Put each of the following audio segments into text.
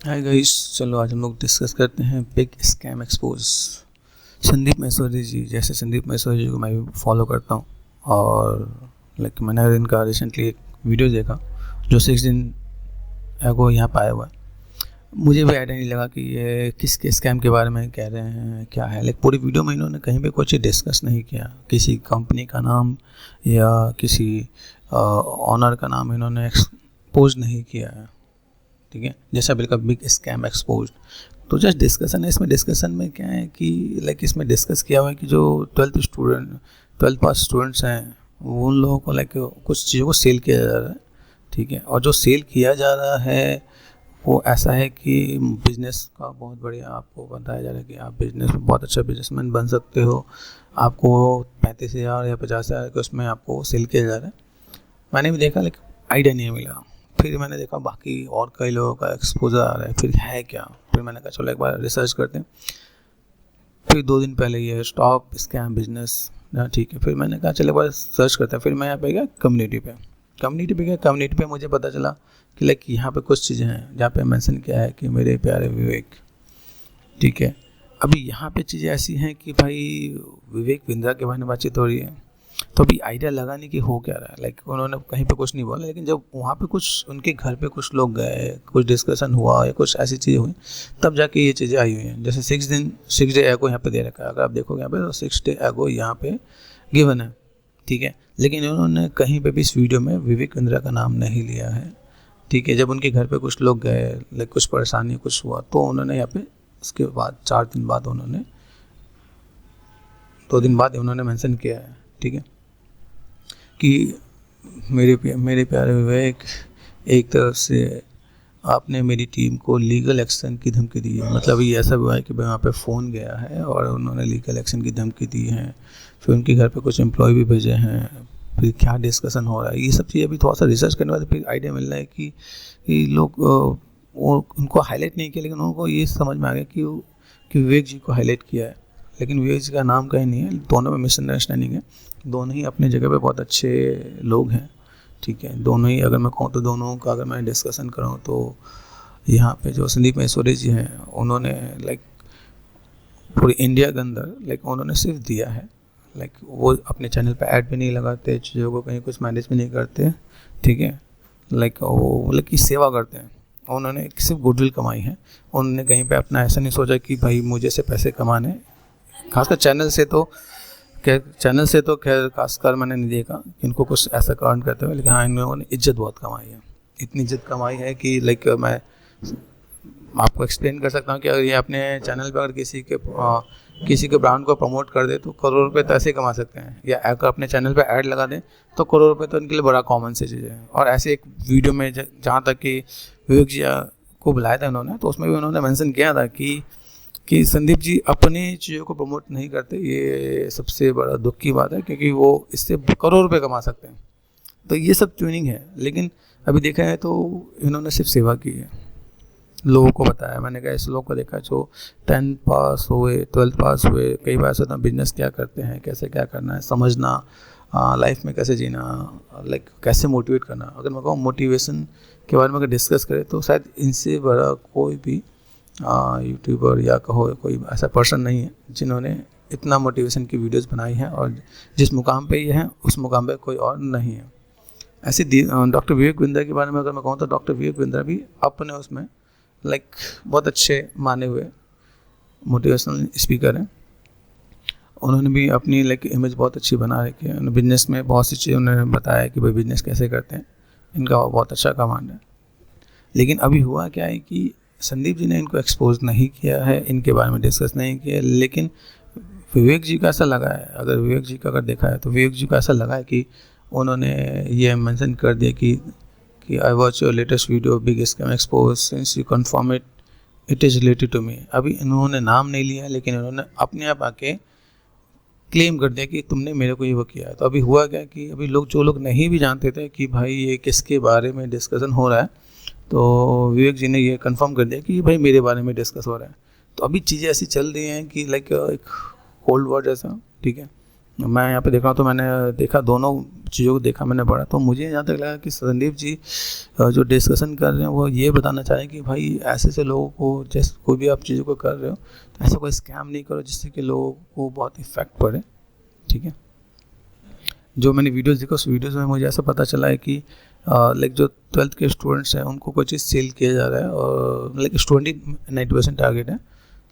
Hi guys, चलो आज हम लोग डिस्कस करते हैं big scam expose. Sandeep Maheshwari ji, जैसे संदीप महेश्वरी जी को मैं भी फॉलो करता हूँ और मैंने इनका रिसेंटली एक वीडियो देखा जो 6 दिन एगो यहाँ पे आया हुआ है। मुझे भी आइडिया नहीं लगा कि ये किसके स्कैम के बारे में कह रहे हैं, क्या है। पूरी वीडियो में इन्होंने कहीं पे कुछ डिस्कस नहीं किया, किसी कंपनी का नाम या किसी ऑनर का नाम इन्होंने एक्सपोज नहीं किया है। ठीक है, जैसा बिल्कुल बिग स्कैम एक्सपोज। तो जस्ट डिस्कशन है इसमें। डिस्कशन में क्या है कि इसमें डिस्कस किया हुआ है कि जो 12th पास स्टूडेंट्स हैं उन लोगों को कुछ चीज़ों को सेल किया जा रहा है। ठीक है, और जो सेल किया जा रहा है वो ऐसा है कि बिज़नेस का बहुत बढ़िया आपको बताया जा रहा है कि आप बिज़नेस में बहुत अच्छा बिजनेसमैन बन सकते हो। आपको 35,000 या 50,000 के उसमें आपको सेल किया जा रहा है। मैंने भी देखा लेकिन आइडिया नहीं मिला। फिर मैंने देखा बाकी और कई लोगों का एक्सपोजर आ रहा है, फिर है क्या। फिर मैंने कहा चलो एक बार रिसर्च करते हैं। फिर 2 दिन पहले ये स्टॉप स्कैम बिजनेस, ठीक है। फिर मैंने कहा चलो एक बार सर्च करते हैं। फिर मैं यहाँ पे गया कम्युनिटी पे गया। कम्युनिटी पे मुझे पता चला कि यहाँ पे कुछ चीज़ें हैं जहाँ पे मेंशन किया है कि मेरे प्यारे विवेक, ठीक है। अभी यहाँ पे चीज़ें ऐसी हैं कि भाई विवेक बिंद्रा के बारे में बातचीत हो रही है, तो अभी आइडिया लगाने की हो क्या रहा है। उन्होंने कहीं पे कुछ नहीं बोला, लेकिन जब वहाँ पे कुछ उनके घर पे कुछ लोग गए, कुछ डिस्कशन हुआ या कुछ ऐसी चीज़ें हुई, तब जाके ये चीज़ें आई हुई हैं। जैसे 6 डे एगो यहाँ पे दे रखा है, अगर आप देखोगे यहाँ पे तो 6 डे एगो यहाँ पे गिवन है, ठीक है। लेकिन उन्होंने कहीं पे भी इस वीडियो में विवेक बिंद्रा का नाम नहीं लिया है, ठीक है। जब उनके घर पे कुछ लोग गए, कुछ परेशानी कुछ हुआ, तो उन्होंने यहाँ पे उसके बाद 4 दिन बाद उन्होंने 2 दिन बाद उन्होंने मेंशन किया है, ठीक है, कि मेरे प्यारे विवेक, एक तरफ से आपने मेरी टीम को लीगल एक्शन की धमकी दी है। मतलब ये ऐसा हुआ है कि वहाँ पे फ़ोन गया है और उन्होंने लीगल एक्शन की धमकी दी है। फिर उनके घर पे कुछ एम्प्लॉय भी भेजे हैं। फिर क्या डिस्कशन हो रहा है, ये सब चीज़ें अभी थोड़ा सा रिसर्च करने के बाद फिर आइडिया मिल रहा है कि लोग वो उनको हाईलाइट नहीं किया, लेकिन उनको ये समझ में आ गया कि विवेक जी को हाईलाइट किया है, लेकिन विवेक जी का नाम कहीं नहीं है। दोनों में मिसअंडरस्टैंडिंग है। दोनों ही अपने जगह पे बहुत अच्छे लोग हैं, ठीक है। दोनों ही, अगर मैं कहूँ तो दोनों का अगर मैं डिस्कशन करूँ तो यहाँ पे जो संदीप महेश्वरी जी हैं, उन्होंने पूरी इंडिया के अंदर उन्होंने सिर्फ दिया है। वो अपने चैनल पे ऐड भी नहीं लगाते, चीज़ों को कहीं कुछ मैनेज भी नहीं करते, ठीक है। वो की सेवा करते हैं। उन्होंने सिर्फ गुडविल कमाई है। उन्होंने कहीं पे अपना ऐसा नहीं सोचा कि भाई मुझे से पैसे कमाने, खासकर चैनल से तो खैर खासकर मैंने नहीं देखा कि इनको कुछ ऐसा अर्न करते हुए, लेकिन हाँ, इन लोगों ने इज्जत बहुत कमाई है। इतनी इज्जत कमाई है कि मैं आपको एक्सप्लेन कर सकता हूँ कि अगर ये अपने चैनल पर अगर किसी के ब्रांड को प्रमोट कर दे तो करोड़ रुपए तो ऐसे कमा सकते हैं, या अगर अपने चैनल पे ऐड लगा दें तो करोड़ रुपए तो इनके लिए बड़ा कॉमन सी चीज़ है। और ऐसे एक वीडियो में जहाँ तक कि विवेक जी को बुलाया था उन्होंने, तो उसमें भी उन्होंने मेंशन किया था कि संदीप जी अपनी चीज़ों को प्रमोट नहीं करते। ये सबसे बड़ा दुख की बात है, क्योंकि वो इससे करोड़ रुपए कमा सकते हैं। तो ये सब ट्यूनिंग है। लेकिन अभी देखा है तो इन्होंने सिर्फ सेवा की है, लोगों को बताया। मैंने कहा इस लोग को देखा जो 10th पास हुए, 12th पास हुए, कई बार सोचता बिजनेस क्या करते हैं, कैसे क्या करना है, समझना, लाइफ में कैसे जीना, कैसे मोटिवेट करना। अगर मैं कहूँ मोटिवेशन के बारे में अगर डिस्कस करें तो शायद इनसे बड़ा कोई भी यूट्यूबर या कहो कोई ऐसा पर्सन नहीं है जिन्होंने इतना मोटिवेशन की वीडियोस बनाई हैं, और जिस मुकाम पे ये हैं उस मुकाम पे कोई और नहीं है। ऐसे डॉक्टर विवेक बिंद्रा के बारे में अगर मैं कहूँ तो डॉक्टर विवेक बिंद्रा भी अपने उसमें बहुत अच्छे माने हुए मोटिवेशनल स्पीकर हैं। उन्होंने भी अपनी इमेज बहुत अच्छी बना रखी है। बिजनेस में बहुत सी चीज़ें उन्होंने बताया कि भाई बिजनेस कैसे करते हैं, इनका बहुत अच्छा कमांड है। लेकिन अभी हुआ क्या है कि संदीप जी ने इनको एक्सपोज नहीं किया है, इनके बारे में डिस्कस नहीं किया। लेकिन विवेक जी का ऐसा लगा है, अगर विवेक जी का अगर देखा है तो विवेक जी का ऐसा लगा है कि उन्होंने ये मेंशन कर दिया कि I watch your latest video big scam expose since you confirm it is related to me. अभी इन्होंने नाम नहीं लिया, लेकिन इन्होंने अपने आप आके क्लेम कर दिया कि तुमने मेरे को ये वो किया है। तो अभी हुआ क्या कि अभी जो लोग नहीं भी जानते थे कि भाई ये किसके बारे में डिस्कशन हो रहा है, तो विवेक जी ने ये कंफर्म कर दिया कि भाई मेरे बारे में डिस्कस हो रहा है। तो अभी चीज़ें ऐसी चल रही हैं कि एक कोल्ड वॉर जैसा, ठीक है। मैं यहाँ पे देख रहा हूँ तो मैंने देखा, दोनों चीज़ों को देखा मैंने पढ़ा, तो मुझे यहाँ तक लगा कि संदीप जी जो डिस्कशन कर रहे हैं वो ये बताना चाह रहे हैं कि भाई ऐसे से लोगों को, जैसे कोई भी आप चीज़ों को कर रहे हो तो ऐसा कोई स्कैम नहीं करो जिससे कि लोगों को बहुत इफेक्ट पड़े, ठीक है। जो मैंने वीडियोज़ देखा उस वीडियोज़ में मुझे ऐसा पता चला है कि लाइक जो 12th के स्टूडेंट्स हैं उनको कोई चीज़ सेल किया जा रहा है, और लाइक स्टूडेंट 90% टारगेट है,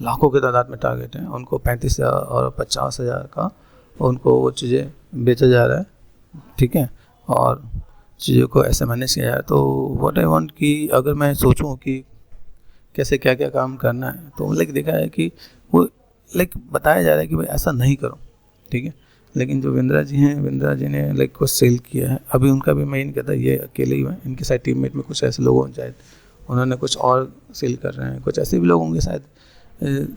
लाखों की तादाद में टारगेट है, उनको 35,000 और 50,000 का उनको वो चीज़ें बेचा जा रहा है, ठीक है, और चीज़ों को ऐसे मैनेज किया जाए। तो व्हाट आई वांट कि अगर मैं सोचूं कि कैसे क्या क्या काम करना है, तो लाइक देखा है कि वो लाइक बताया जा रहा है कि भाई ऐसा नहीं करो, ठीक है। लेकिन जो विंद्रा जी हैं, विंद्रा जी ने लाइक कुछ सेल किया है, अभी उनका भी मैं ये नहीं कहता ये अकेले ही है, इनके साथ टीममेट में कुछ ऐसे लोग हों शायद उन्होंने कुछ और सेल कर रहे हैं, कुछ ऐसे भी लोग होंगे शायद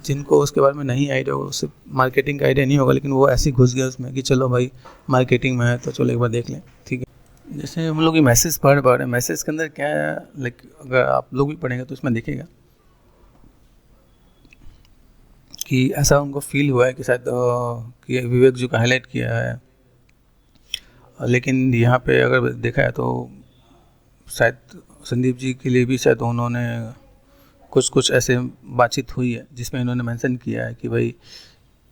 जिनको उसके बारे में नहीं आइडिया होगा, उससे मार्केटिंग का आइडिया नहीं होगा, लेकिन वो ऐसे ही घुस गया उसमें कि चलो भाई मार्केटिंग में है तो चलो एक बार देख लें, ठीक है। जैसे हम लोग ये मैसेज पढ़ रहे हैं, मैसेज के अंदर क्या है, लाइक अगर आप लोग भी पढ़ेंगे तो उसमें देखिएगा कि ऐसा उनको फील हुआ है कि शायद कि विवेक जी को हाईलाइट किया है, लेकिन यहाँ पे अगर देखा है तो शायद संदीप जी के लिए भी शायद उन्होंने कुछ ऐसे बातचीत हुई है जिसमें इन्होंने मेंशन किया है कि भाई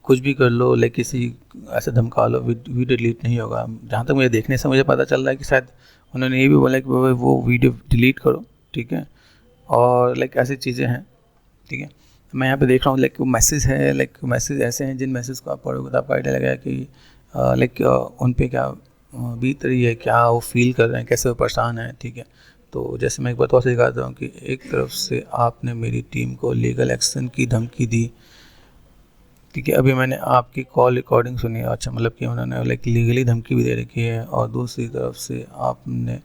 कुछ भी कर लो, लाइक किसी ऐसे धमका लो, वीडियो डिलीट नहीं होगा। जहाँ तक मुझे देखने से मुझे पता चल रहा है कि शायद उन्होंने ये भी बोला कि भाई वो वीडियो डिलीट करो, ठीक है, और लाइक ऐसी चीज़ें हैं, ठीक है। मैं यहाँ पे देख रहा हूँ लाइक मैसेज है, लाइक मैसेज ऐसे हैं जिन मैसेज को आप पढ़ोगे तो आपको आइडिया लगेगा कि लाइक उन पे क्या बीत रही है, क्या वो फील कर रहे हैं, कैसे वो परेशान हैं, ठीक है। तो जैसे मैं एक बात और सिखाता हूँ कि एक तरफ से आपने मेरी टीम को लीगल एक्शन की धमकी दी, ठीक है, अभी मैंने आपकी कॉल रिकॉर्डिंग सुनी, अच्छा मतलब कि उन्होंने लाइक लीगली धमकी भी दे रखी है, और दूसरी तरफ से आपने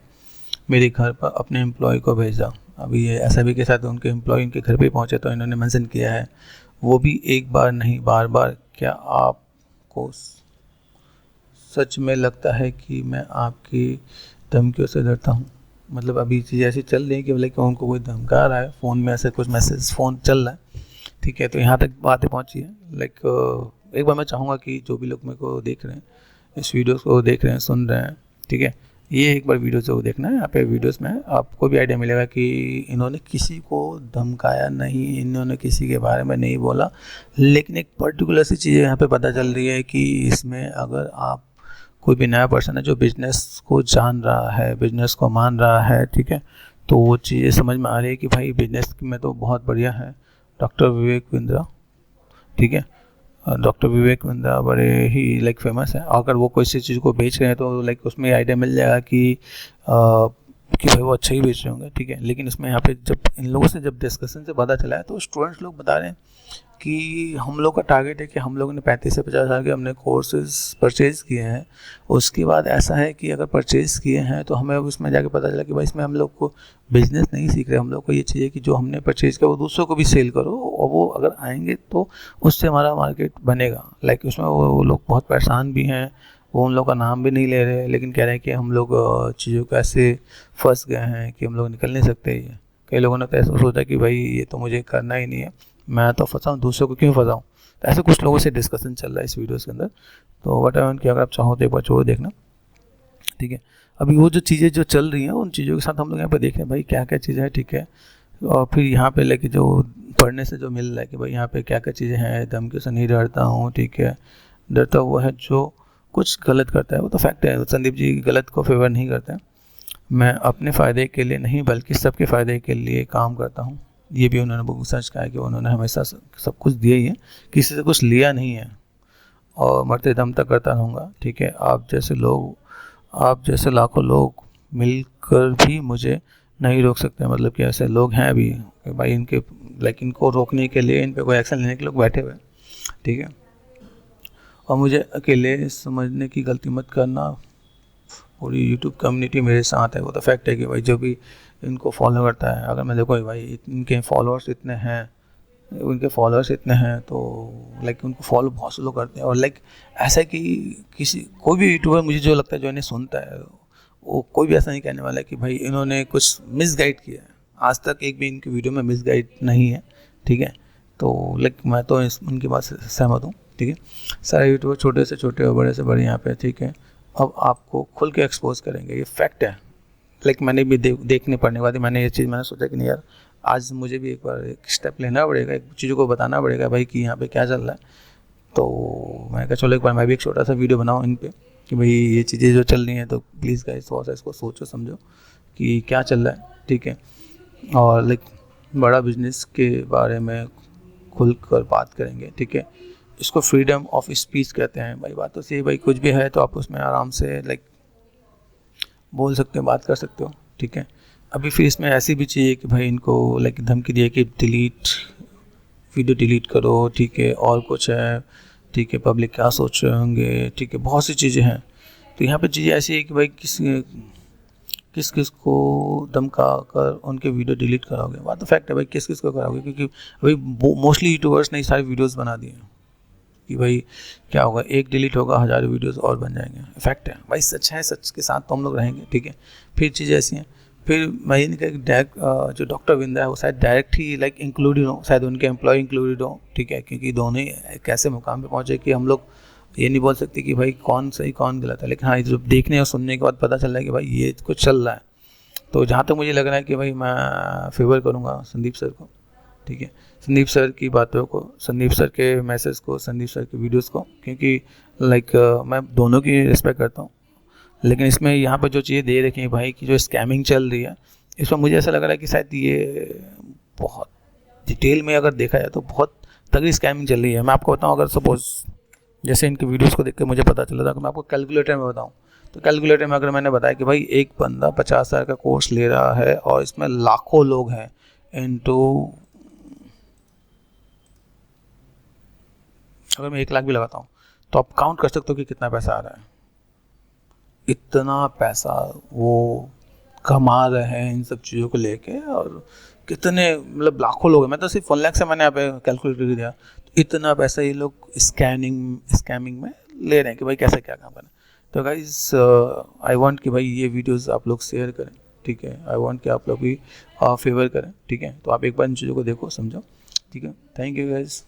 मेरे घर पर अपने एम्प्लॉय को भेजा। अभी ये ऐसा भी के साथ उनके एम्प्लॉय उनके घर पे पहुंचे तो इन्होंने मेंशन किया है, वो भी एक बार नहीं बार बार। क्या आपको सच में लगता है कि मैं आपकी धमकियों से डरता हूँ? मतलब अभी चीज़ें ऐसी चल रही है कि लाइक उनको कोई धमका रहा है, फ़ोन में ऐसे कुछ मैसेज फ़ोन चल रहा है, ठीक है। तो यहाँ तक बातें पहुँची है। लाइक एक बार मैं चाहूँगा कि जो भी लोग मेरे को देख रहे हैं, इस वीडियो को देख रहे हैं, सुन रहे हैं, ठीक है, ये एक बार वीडियो ज़रूर देखना है। यहाँ पे वीडियोस में आपको भी आइडिया मिलेगा कि इन्होंने किसी को धमकाया नहीं, इन्होंने किसी के बारे में नहीं बोला, लेकिन एक पर्टिकुलर सी चीज़ यहाँ पे पता चल रही है कि इसमें अगर आप कोई भी नया पर्सन है जो बिजनेस को जान रहा है, बिजनेस को मान रहा है, ठीक है, तो वो चीज़ें समझ में आ रही है कि भाई बिजनेस में तो बहुत बढ़िया है डॉक्टर विवेक बिंद्रा, ठीक है। डॉक्टर विवेक बिंद्रा बड़े ही लाइक फेमस है। अगर वो कोई सी चीज़ को बेच रहे हैं तो लाइक उसमें आइडिया मिल जाएगा कि भाई वो अच्छा ही बेच रहे होंगे, ठीक है। लेकिन इसमें यहाँ पे जब इन लोगों से जब डिस्कशन से पता चला है तो स्टूडेंट्स लोग बता रहे हैं कि हम लोग का टारगेट है कि हम लोगों ने 35 से 50 हज़ार के हमने कोर्सेज परचेज़ किए हैं। उसके बाद ऐसा है कि अगर परचेज़ किए हैं तो हमें उसमें जाके पता चला कि भाई इसमें हम लोग को बिज़नेस नहीं सीख रहे, हम लोग को ये चाहिए कि जो हमने परचेज़ किया वो दूसरों को भी सेल करो, और वो अगर आएंगे तो उससे हमारा मार्केट बनेगा। लाइक उसमें वो लोग बहुत परेशान भी हैं, वो उन लोग का नाम भी नहीं ले रहे, लेकिन कह रहे हैं कि हम लोग चीज़ों को ऐसे फंस गए हैं कि हम लोग निकल नहीं सकते। ये कई लोगों ने तो ऐसा सोचा कि भाई ये तो मुझे करना ही नहीं है, मैं तो फंसा हूँ, दूसरों को क्यों फंसाऊँ। तो ऐसे कुछ लोगों से डिस्कशन चल रहा है इस वीडियोस के अंदर। तो वट एवर कि अगर आप चाहो तो एक बार जरूर देखना, ठीक है। अभी वो जो चीज़ें जो चल रही हैं उन चीज़ों के साथ हम लोग यहाँ पे देख रहे हैं भाई क्या क्या चीज़ें हैं, ठीक है। और फिर यहाँ पे लेके जो पढ़ने से जो मिल रहा है कि भाई यहाँ पे क्या क्या चीज़ें हैं, धमकी से नहीं डरता हूँ, ठीक है। डरता हुआ है जो कुछ गलत करता है, वो तो फैक्ट है, संदीप जी गलत को फेवर नहीं करते हैं। मैं अपने फ़ायदे के लिए नहीं बल्कि सबके फ़ायदे के लिए काम करता हूँ। ये भी उन्होंने बहुत सच कहा है कि उन्होंने हमेशा सब कुछ दिया ही है, किसी से कुछ लिया नहीं है, और मरते दम तक करता रहूँगा, ठीक है। आप जैसे लाखों लोग मिलकर भी मुझे नहीं रोक सकते। मतलब कि ऐसे लोग हैं अभी कि भाई इनके लाइक इनको रोकने के लिए, इन पे कोई एक्शन लेने के लोग बैठे हुए हैं, ठीक है। और मुझे अकेले समझने की गलती मत करना, पूरी यूट्यूब कम्युनिटी मेरे साथ है। वो तो फैक्ट है कि भाई जो भी इनको फॉलो करता है, अगर मैं देखो भाई इनके फॉलोअर्स इतने हैं, उनके फॉलोअर्स इतने हैं, तो लाइक उनको फॉलो बहुत से लोग करते हैं। और लाइक ऐसा कि किसी कोई भी यूट्यूबर मुझे जो लगता है जो इन्हें सुनता है वो कोई भी ऐसा नहीं कहने वाला है कि भाई इन्होंने कुछ मिसगाइड किया है। आज तक एक भी इनकी वीडियो में मिसगाइड नहीं है, ठीक है। तो लाइक मैं तो उनकी बात से सहमत हूँ। ठीक है। सारे यूट्यूबर छोटे से छोटे और बड़े से बड़े यहाँ पे, ठीक है, अब आपको खुल के एक्सपोज करेंगे, ये फैक्ट है। लाइक मैंने भी देखने पड़ने के बाद मैंने ये चीज़ मैंने सोचा कि नहीं यार, आज मुझे भी एक बार एक स्टेप लेना पड़ेगा, एक चीज़ों को बताना पड़ेगा भाई कि यहाँ पे क्या चल रहा है। तो मैं कहा चलो एक बार मैं भी एक छोटा सा वीडियो बनाऊँ इन पे कि भाई ये चीज़ें जो चल रही हैं, तो प्लीज़ गाइस थोड़ा सा इसको सोचो समझो कि क्या चल रहा है, ठीक है। और लाइक बड़ा बिजनेस के बारे में खुल कर बात करेंगे, ठीक है। इसको फ्रीडम ऑफ स्पीच कहते हैं भाई। बात तो सही भाई, कुछ भी है तो आप उसमें आराम से लाइक बोल सकते हो, बात कर सकते हो, ठीक है। अभी फिर इसमें ऐसी भी चाहिए कि भाई इनको लाइक धमकी दिए कि वीडियो डिलीट करो, ठीक है, और कुछ है, ठीक है, पब्लिक क्या सोच रहे होंगे, ठीक है, बहुत सी चीज़ें हैं। तो यहाँ पे चीज़ें ऐसी है कि भाई किस किस को धमका कर उनके वीडियो डिलीट कराओगे। बात तो फैक्ट है भाई, किस किस को कराओगे, क्योंकि भाई मोस्टली यूट्यूबर्स ने सारे वीडियोस बना दिए हैं कि भाई क्या होगा, एक डिलीट होगा, हज़ारों वीडियोस और बन जाएंगे। फैक्ट है भाई, सच है, सच के साथ तो हम लोग रहेंगे, ठीक है। फिर चीज़ें ऐसी हैं, फिर मैं ये नहीं कहा कि डायरेक्ट जो डॉक्टर विंदा है वो शायद डायरेक्ट ही लाइक इंक्लूडेड हो, शायद उनके एम्प्लॉय इंक्लूडेड हो, ठीक है, क्योंकि दोनों ही एक ऐसे मुकाम पे पहुँचे कि हम लोग ये नहीं बोल सकते कि भाई कौन सही कौन गलत है। लेकिन हाँ, जब देखने और सुनने के बाद पता चल रहा है कि भाई ये कुछ चल रहा है, तो जहाँ तक मुझे लग रहा है कि भाई मैं फेवर करूँगा संदीप सर को, ठीक है, संदीप सर की बातों को, संदीप सर के मैसेज को, संदीप सर के वीडियोस को, क्योंकि लाइक मैं दोनों की रिस्पेक्ट करता हूँ। लेकिन इसमें यहाँ पर जो चीज़ें दे रखी हैं भाई, कि जो स्कैमिंग चल रही है, इसमें मुझे ऐसा लग रहा है कि शायद ये बहुत डिटेल में अगर देखा जाए तो बहुत तगड़ी स्कैमिंग चल रही है। मैं आपको बताऊँ, अगर सपोज जैसे इनके वीडियोस को देख के मुझे पता चला था, कि मैं आपको कैलकुलेटर में बताऊँ, तो कैलकुलेटर में अगर मैंने बताया कि भाई एक बंदा 50,000 का कोर्स ले रहा है और इसमें लाखों लोग हैं, इनटू अगर मैं 1 लाख भी लगाता हूँ, तो आप काउंट कर सकते हो कि कितना पैसा आ रहा है। इतना पैसा वो कमा रहे हैं इन सब चीज़ों को लेके, और कितने मतलब लाखों लोग हैं। मैं तो सिर्फ 1 लाख से मैंने यहाँ पे कैलकुलेट कर दिया, तो इतना पैसा ये लोग स्कैमिंग में ले रहे हैं कि भाई कैसे क्या काम करना। तो गाइस आई वांट कि भाई ये वीडियोस आप लोग शेयर करें, ठीक है। आई वांट कि आप लोग भी फेवर करें, ठीक है। तो आप एक बार इन चीज़ों को देखो, समझो, ठीक है। Thank you guys.